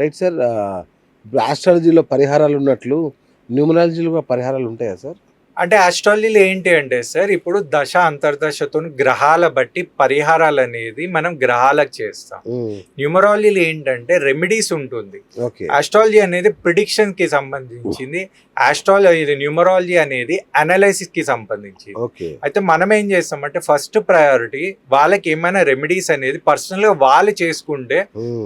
Right sir. ఇప్పుడు ఆస్ట్రాలజీలో పరిహారాలు ఉన్నట్లు న్యూమరాలజీలో కూడా పరిహారాలు ఉంటాయా సార్? అంటే ఆస్ట్రాలజీలో ఏంటి అంటే సార్, ఇప్పుడు దశ అంతర్దశతో గ్రహాల బట్టి పరిహారాలు అనేది మనం గ్రహాలకు చేస్తాం. న్యూమరాలజీలో ఏంటంటే రెమెడీస్ ఉంటుంది. ఆస్ట్రాలజీ అనేది ప్రిడిక్షన్ కి సంబంధించింది, ఆస్ట్రాలజీ న్యూమరాలజీ అనేది అనాలిసిస్ కి సంబంధించింది. అయితే మనం ఏం చేస్తామంటే ఫస్ట్ ప్రయారిటీ వాళ్ళకి ఏమైనా రెమెడీస్ అనేది పర్సనల్ గా వాళ్ళు చేసుకుంటే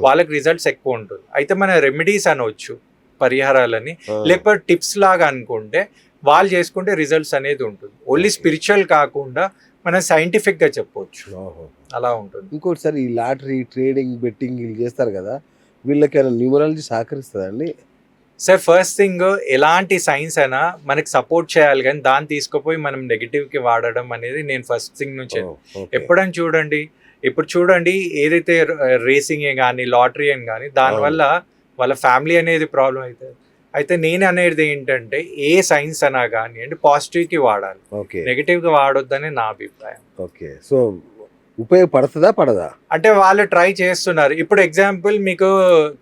వాళ్ళకి రిజల్ట్స్ ఎక్కువ ఉంటుంది. అయితే మన రెమెడీస్ అనవచ్చు పరిహారాలని, లేకపోతే టిప్స్ లాగా అనుకుంటే వాళ్ళు చేసుకుంటే రిజల్ట్స్ అనేది ఉంటుంది. ఓన్లీ స్పిరిచువల్ కాకుండా మనం సైంటిఫిక్ గా చెప్పవచ్చు, అలా ఉంటుంది. ఇంకోటి సార్, ఈ లాటరీ ట్రేడింగ్ బెట్టింగ్ వీళ్ళు చేస్తారు కదా, వీళ్ళకి న్యూమరాలజీ సహకరిస్తుందండి? సార్ ఫస్ట్ థింగ్, ఎలాంటి సైన్స్ అయినా మనకి సపోర్ట్ చేయాలి, కానీ దాన్ని తీసుకుపోయి మనం నెగిటివ్ కి వాడడం అనేది నేను ఫస్ట్ థింగ్ నుంచి ఎప్పుడైనా చూడండి. ఇప్పుడు చూడండి, ఏదైతే రేసింగ్ కానీ లాటరీ అని కానీ దానివల్ల వాళ్ళ ఫ్యామిలీ అనేది ప్రాబ్లం అవుతుంది. అయితే నేను అనేది ఏంటంటే ఏ సైన్స్ అనా కానీ అంటే పాజిటివ్ కి వాడాలి, నెగిటివ్ గా వాడొద్దని నా అభిప్రాయం. ఓకే, సో ఉపయోగపడుతుందా పడదా అంటే వాళ్ళు ట్రై చేస్తున్నారు. ఇప్పుడు ఎగ్జాంపుల్ మీకు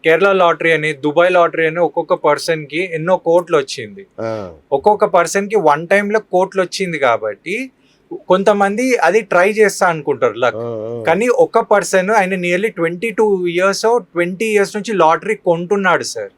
కేరళ లాటరీ అని, దుబాయ్ లాటరీ అని ఒక్కొక్క పర్సన్ కి ఎన్నో కోట్లు వచ్చింది. ఒక్కొక్క పర్సన్ కి వన్ టైమ్ లో కోట్లు వచ్చింది కాబట్టి కొంతమంది అది ట్రై చేస్తా అనుకుంటారు లక్. కానీ ఒక పర్సన్ ఆయన నియర్లీ 22 years 20 years నుంచి లాటరీ కొంటున్నాడు సార్.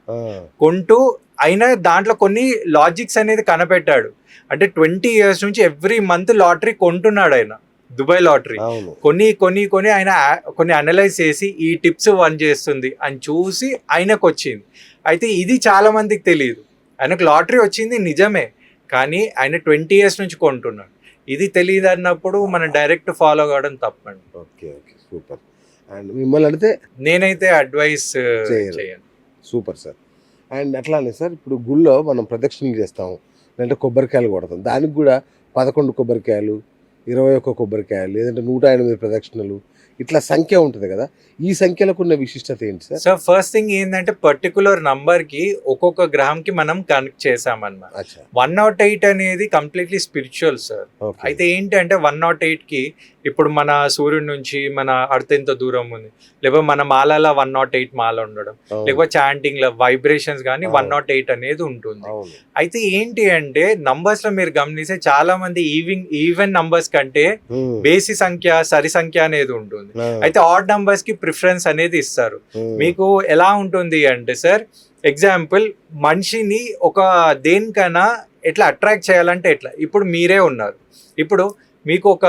కొంటూ అయినా దాంట్లో కొన్ని లాజిక్స్ అనేది కనిపెట్టాడు. అంటే 20 years నుంచి ఎవ్రీ మంత్ లాటరీ కొంటున్నాడు ఆయన, దుబాయ్ లాటరీ. కొన్ని ఆయన కొన్ని అనలైజ్ చేసి ఈ టిప్స్ వన్ చేస్తుంది అని చూసి ఆయనకు వచ్చింది. అయితే ఇది చాలా మందికి తెలియదు. ఆయనకు లాటరీ వచ్చింది నిజమే, కానీ ఆయన 20 years నుంచి కొంటున్నాడు. ఇది తెలియదు అన్నప్పుడు మనం డైరెక్ట్ ఫాలో కావడం తప్పండి. Okay okay, super. అండ్ మిమ్మల్ని అడిగితే నేనైతే అడ్వైస్ చేయను. Super sir. అండ్ అట్లానే సార్, ఇప్పుడు గుళ్ళో మనం ప్రదక్షిణలు చేస్తాము, లేదంటే కొబ్బరికాయలు కొడతాం, దానికి కూడా 11 కొబ్బరికాయలు, 21 కొబ్బరికాయలు, లేదంటే 108 ప్రదక్షిణలు, ఇట్లా సంఖ్య ఉంటుంది కదా, ఈ సంఖ్యలకు ఉన్న విశిష్టత ఏంటి సార్? సో ఫస్ట్ థింగ్ ఏంటంటే పర్టికులర్ నంబర్ కి ఒక్కొక్క గ్రహం కి మనం కనెక్ట్ చేసామన్నమాట. 108 అనేది కంప్లీట్లీ స్పిరిచువల్ సార్. అయితే ఏంటంటే 108 కి ఇప్పుడు మన సూర్యుడి నుంచి మన అర్త్ ఎంత దూరం ఉంది, లేకపోతే మన మాలలో 108 మాల ఉండడం, లేకపోతే చాంటింగ్ లో వైబ్రేషన్స్ కానీ 108 అనేది ఉంటుంది. అయితే ఏంటి అంటే నంబర్స్ లో మీరు గమనిస్తే చాలా మంది ఈవెన్ నంబర్స్ కంటే బేసి సంఖ్య, సరి సంఖ్య అనేది ఉంటుంది. అయితే ఆడ్ నంబర్స్ కి ప్రిఫరెన్స్ అనేది ఇస్తారు. మీకు ఎలా ఉంటుంది అంటే సార్, ఎగ్జాంపుల్ మనిషిని ఒక దేనికైనా ఎట్లా అట్రాక్ట్ చేయాలంటే ఎట్లా, ఇప్పుడు మీరే ఉన్నారు, ఇప్పుడు మీకు ఒక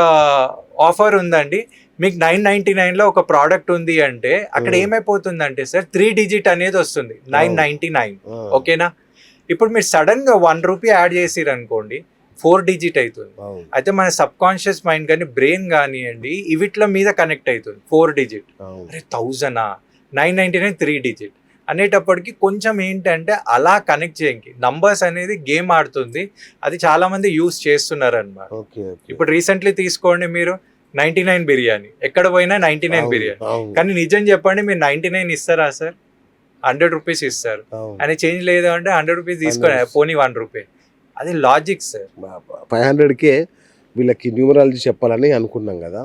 ఆఫర్ ఉందండి, మీకు 999 ఒక ప్రోడక్ట్ ఉంది అంటే అక్కడ ఏమైపోతుందంటే సార్ 3 digit అనేది వస్తుంది, 999. ఓకేనా? ఇప్పుడు మీరు సడన్ గా 1 rupee యాడ్ చేసిరు అనుకోండి, 4 digit అవుతుంది. అయితే మన సబ్ కాన్షియస్ మైండ్ కానీ బ్రెయిన్ కానివ్వండి ఇవిట్ల మీద కనెక్ట్ అవుతుంది. 4 digit, అరే 1000, 999 3 digit అనేటప్పటికి కొంచెం ఏంటంటే అలా కనెక్ట్ చేయడానికి నంబర్స్ అనేది గేమ్ ఆడుతుంది. అది చాలా మంది యూస్ చేస్తున్నారు అన్నమాట. ఇప్పుడు రీసెంట్లీ తీసుకోండి, మీరు 99 బిర్యానీ, ఎక్కడ పోయినా 99 బిర్యానీ, కానీ నిజం చెప్పండి మీరు 99 ఇస్తారా సార్? 100 rupees ఇస్తారు. అని చేంజ్ లేదు అంటే 100 rupees తీసుకొని పోనీ 1 rupee. అది లాజిక్ సార్. 500కే వీళ్ళకి న్యూమరాలజీ చెప్పాలని అనుకున్నాం కదా.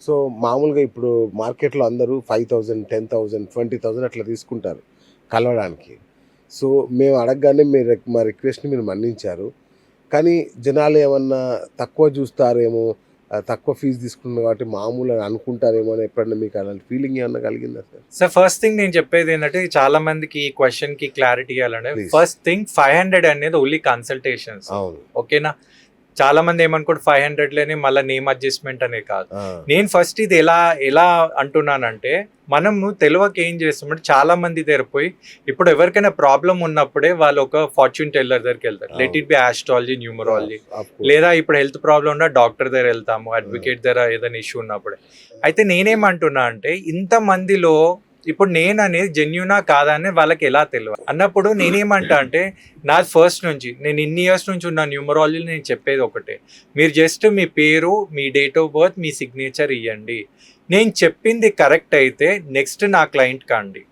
సో మామూలుగా ఇప్పుడు మార్కెట్లో అందరూ 5000, 10,000, 20,000 అట్లా తీసుకుంటారు కలవడానికి. సో మేము అడగగానే మా రిక్వెస్ట్ని మీరు మన్నించారు. కానీ జనాలు ఏమన్నా తక్కువ చూస్తారేమో, తక్కువ ఫీజు తీసుకున్నారు కాబట్టి మామూలు అనుకుంటారేమో అని ఎప్పుడన్నా మీకు అలాంటి ఫీలింగ్ ఏమన్నా కలిగిందా సార్? సార్ ఫస్ట్ థింగ్ నేను చెప్పేది ఏంటంటే, చాలా మందికి ఈ క్వశ్చన్ కి క్లారిటీ ఇవ్వాలంటే, ఫస్ట్ థింగ్ 500 అనేది ఓన్లీ కన్సల్టేషన్స్. ఓకేనా? చాలా మంది ఏమనుకోండి 500 లేని మళ్ళీ నేమ్ అడ్జస్ట్మెంట్ అనే కాదు. నేను ఫస్ట్ ఇది ఎలా అంటున్నానంటే, మనము తెలియక ఏం చేస్తామంటే చాలా మంది దగ్గర పోయి, ఇప్పుడు ఎవరికైనా ప్రాబ్లం ఉన్నప్పుడే వాళ్ళు ఒక ఫార్చ్యూన్ టెల్లర్ దగ్గరికి వెళ్తారు, let it be astrology, numerology, లేదా ఇప్పుడు హెల్త్ ప్రాబ్లం ఉన్న డాక్టర్ దగ్గర వెళ్తాము, అడ్వకేట్ దగ్గర ఏదైనా ఇష్యూ ఉన్నప్పుడే. అయితే నేనేమంటున్నా అంటే, ఇంత మందిలో ఇప్పుడు నేను అనేది జెన్యునా కాదా అని వాళ్ళకి ఎలా తెలియదు అన్నప్పుడు నేనేమంటా అంటే, నాది ఫస్ట్ నుంచి నేను ఇన్ని ఇయర్స్ నుంచి ఉన్న న్యూమరాలజీ నేను చెప్పేది ఒకటే, మీరు జస్ట్ మీ పేరు, మీ డేట్ ఆఫ్ బర్త్, మీ సిగ్నేచర్ ఇవ్వండి. నేను చెప్పింది కరెక్ట్ అయితే నెక్స్ట్ నా క్లయింట్ కాండి.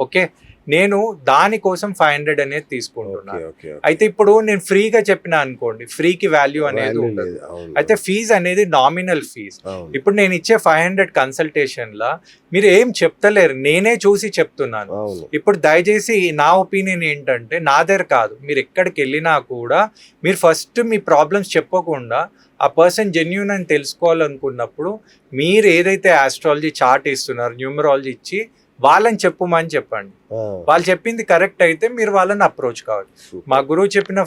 ఓకే, నేను దానికోసం 500 అనేది తీసుకుంటున్నాను. Okay, okay. అయితే ఇప్పుడు నేను ఫ్రీగా చెప్పిన అనుకోండి, ఫ్రీకి వాల్యూ అనేది Value ఉండదు. లేదు. అవును, అయితే ఫీజ్ అనేది నామినల్ ఫీజ్. అవును. ఇప్పుడు నేను ఇచ్చే 500 కన్సల్టేషన్ లా మీరు ఏం చెప్తలేరు, నేనే చూసి చెప్తున్నాను. అవును. ఇప్పుడు దయచేసి నా ఒపీనియన్ ఏంటంటే, నా దగ్గర కాదు, మీరు ఎక్కడికి వెళ్ళినా కూడా మీరు ఫస్ట్ మీ ప్రాబ్లమ్స్ చెప్పకుండా ఆ పర్సన్ జెన్యూన్ అని తెలుసుకోవాలనుకున్నప్పుడు మీరు ఏదైతే ఆస్ట్రాలజీ చార్ట్ ఇస్తున్నారు, న్యూమరాలజీ ఇచ్చి వాళ్ళని చెప్పమని చెప్పండి. ఆ, వాళ్ళు చెప్పింది కరెక్ట్ అయితే మీరు వాళ్ళని అప్రోచ్ కావాలి. super. మా గురువు చెప్పిన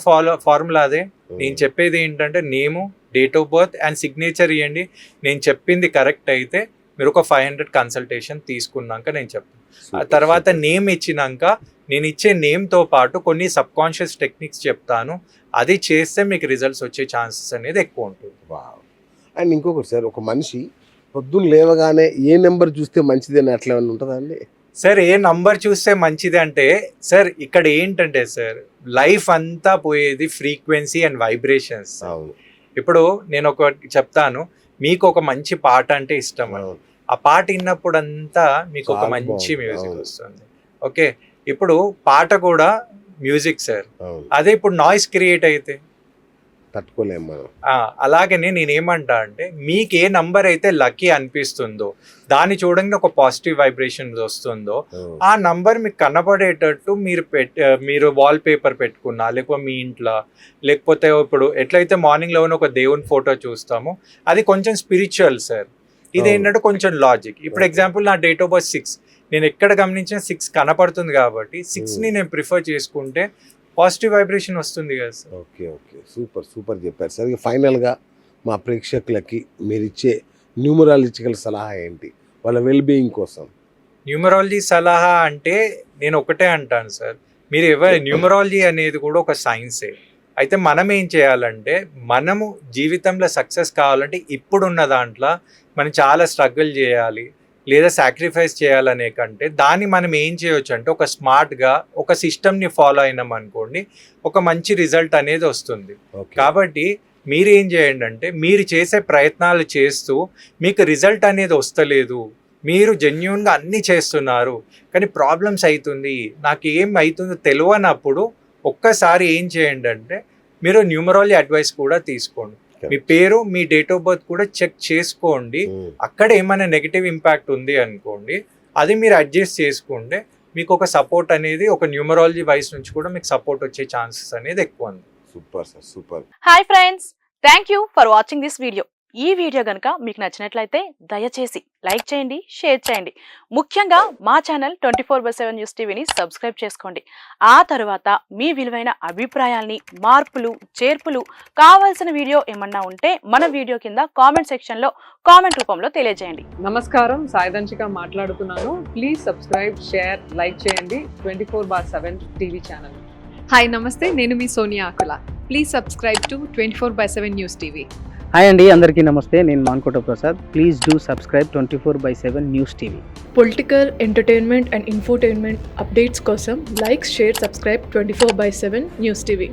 ఫార్ములా అదే. నేను చెప్పేది ఏంటంటే, నేము, date of birth and signature ఇవ్వండి. నేను చెప్పింది కరెక్ట్ అయితే మీరు ఒక 500 కన్సల్టేషన్ తీసుకున్నాక నేను చెప్తాను. ఆ Super, తర్వాత super. నేమ్ ఇచ్చినాక నేను ఇచ్చే నేమ్తో పాటు కొన్ని సబ్ కాన్షియస్ టెక్నిక్స్ చెప్తాను. అది చేస్తే మీకు రిజల్ట్స్ వచ్చే ఛాన్సెస్ అనేది ఎక్కువ ఉంటుంది. వావ్. అండ్ ఇంకొకటి సార్, ఒక మనిషి పొద్దున్న లేవగానే ఏ నెంబర్ చూస్తే మంచిది అని అట్లా ఏమైనా ఉంటుందా అండి? సార్ ఏ నంబర్ చూస్తే మంచిది అంటే, సార్ ఇక్కడ ఏంటంటే సార్, లైఫ్ అంతా పోయేది ఫ్రీక్వెన్సీ అండ్ వైబ్రేషన్స్. అవును, ఇప్పుడు నేను ఒకటి చెప్తాను, మీకు ఒక మంచి పాట అంటే ఇష్టం అని. అవును. ఆ పాట విన్నప్పుడు అంతా మీకు ఒక చాలా మంచి బాగుంది. మ్యూజిక్ అవును. వస్తుంది. ఓకే, ఇప్పుడు పాట కూడా మ్యూజిక్ సార్. అవును, అదే ఇప్పుడు నాయిస్ క్రియేట్ అయితే తట్టుకోలేము మనం. అలాగనే నేనేమంటా అంటే, మీకు ఏ నంబర్ అయితే లక్కీ అనిపిస్తుందో, దాన్ని చూడండి ఒక పాజిటివ్ వైబ్రేషన్ వస్తుందో, అవును. ఆ నంబర్ మీకు కనబడేటట్టు మీరు వాల్ పేపర్ పెట్టుకున్నా, లేకపోతే మీ ఇంట్లో, లేకపోతే ఇప్పుడు ఎట్లయితే మార్నింగ్ లో ఒక దేవుని ఫోటో చూస్తామో అది కొంచెం స్పిరిచువల్ సార్. ఇది అవును. ఏంటంటే కొంచెం లాజిక్. ఇప్పుడు Okay. ఎగ్జాంపుల్ నా డేట్ ఆఫ్ బర్త్ 6, నేను ఎక్కడ గమనించిన 6 కనపడుతుంది కాబట్టి 6ని నేను ప్రిఫర్ చేసుకుంటే పాజిటివ్ వైబ్రేషన్ వస్తుంది కదా sir. Okay, okay. Super, super చెప్పారు సార్. ఇక ఫైనల్గా మా ప్రేక్షకులకి మీరు ఇచ్చే న్యూమరాలజికల్ సలహా ఏంటి వాళ్ళ వెల్బీయింగ్ కోసం? న్యూమరాలజీ సలహా అంటే నేను ఒకటే అంటాను సార్, మీరు న్యూమరాలజీ అనేది కూడా ఒక సైన్సే. అయితే మనం ఏం చేయాలంటే, మనము జీవితంలో సక్సెస్ కావాలంటే ఇప్పుడున్న దాంట్లో మనం చాలా స్ట్రగుల్ చేయాలి లేదా సాక్రిఫైస్ చేయాలనే కంటే, దాన్ని మనం ఏం చేయొచ్చు అంటే, ఒక స్మార్ట్గా ఒక సిస్టమ్ని ఫాలో అయినాం అనుకోండి, ఒక మంచి రిజల్ట్ అనేది వస్తుంది. ఓకే. కాబట్టి మీరు ఏం చేయండి అంటే, మీరు చేసే ప్రయత్నాలు చేస్తూ మీకు రిజల్ట్ అనేది వస్తలేదు, మీరు జెన్యూన్గా అన్నీ చేస్తున్నారు కానీ ప్రాబ్లమ్స్ అవుతుంది, నాకు ఏం అవుతుందో తెలియనప్పుడు ఒక్కసారి ఏం చేయండి అంటే, మీరు న్యూమరాలజీ అడ్వైస్ కూడా తీసుకోండి. మీ పేరు, మీ డేట్ ఆఫ్ బర్త్ కూడా చెక్ చేసుకోండి. అక్కడ ఏమైనా నెగిటివ్ ఇంపాక్ట్ ఉంది అనుకోండి, అది మీరు అడ్జస్ట్ చేసుకుంటే మీకు ఒక సపోర్ట్ అనేది, ఒక న్యూమరాలజీ వైస్ నుంచి కూడా మీకు సపోర్ట్ వచ్చే ఛాన్సెస్ అనేది ఎక్కువ ఉంది. Super sir, super. Hi friends, thank you for watching this video. ఈ వీడియో గనుక మీకు నచ్చినట్లయితే దయచేసి లైక్ చేయండి, షేర్ చేయండి. ముఖ్యంగా మా ఛానల్ 24/7 న్యూస్ టీవీని సబ్స్క్రైబ్ చేసుకోండి. ఆ తర్వాత మీ విలువైన అభిప్రాయాల్ని, మార్పులు, చేర్పులు, కావాల్సిన వీడియో ఏమన్నా ఉంటే మన వీడియో కింద కామెంట్ సెక్షన్లో కామెంట్ రూపంలో తెలియజేయండి. నమస్కారం, సాయిదంచిక మాట్లాడుతున్నాను. ప్లీజ్ సబ్స్క్రైబ్, షేర్, లైక్ చేయండి 24/7 టీవీ ఛానల్. హాయ్ నమస్తే, నేను మీ Sonia Akula. Please subscribe to 24/7 news TV. Hi అండి, అందరికీ నమస్తే. నేను Mankota Prasad. Please do subscribe 24/7 news TV. Political, entertainment and infotainment updates కోసం like, share, subscribe 24/7 news TV.